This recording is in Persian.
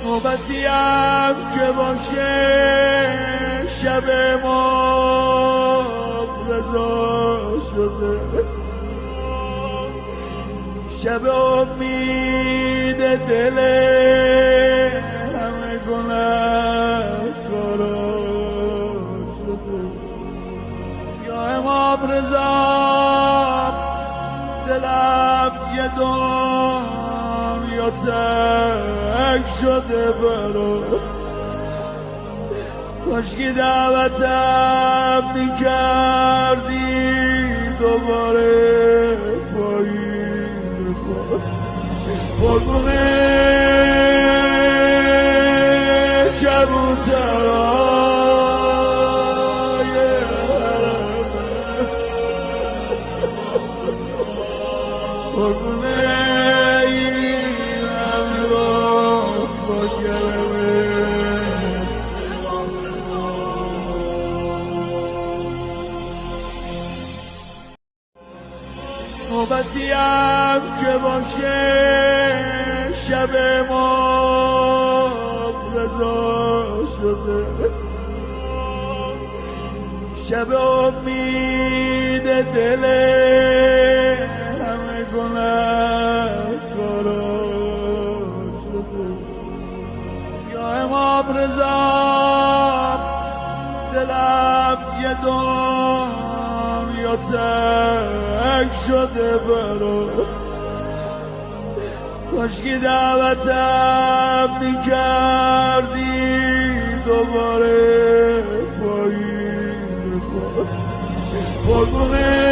نوبتی هم که باشه شب ما رضا شده، شب امید دل همه گناهکارا شده. یا امام رضا دلم یه دنیا تنگ شده برات، کاشکی دعوتم میکردی دوباره پایین قربونه کبوترهای حرمه، قربونه این امیرات با گرمه. نوبتی هم که باشه شب ما رضا شده، شب امید دل همه گناهکارا شده. یا امام رضا دلم یه دنیا تنگ شده برات، کاشکی دعوتم میکردی دوباره پایین قربونه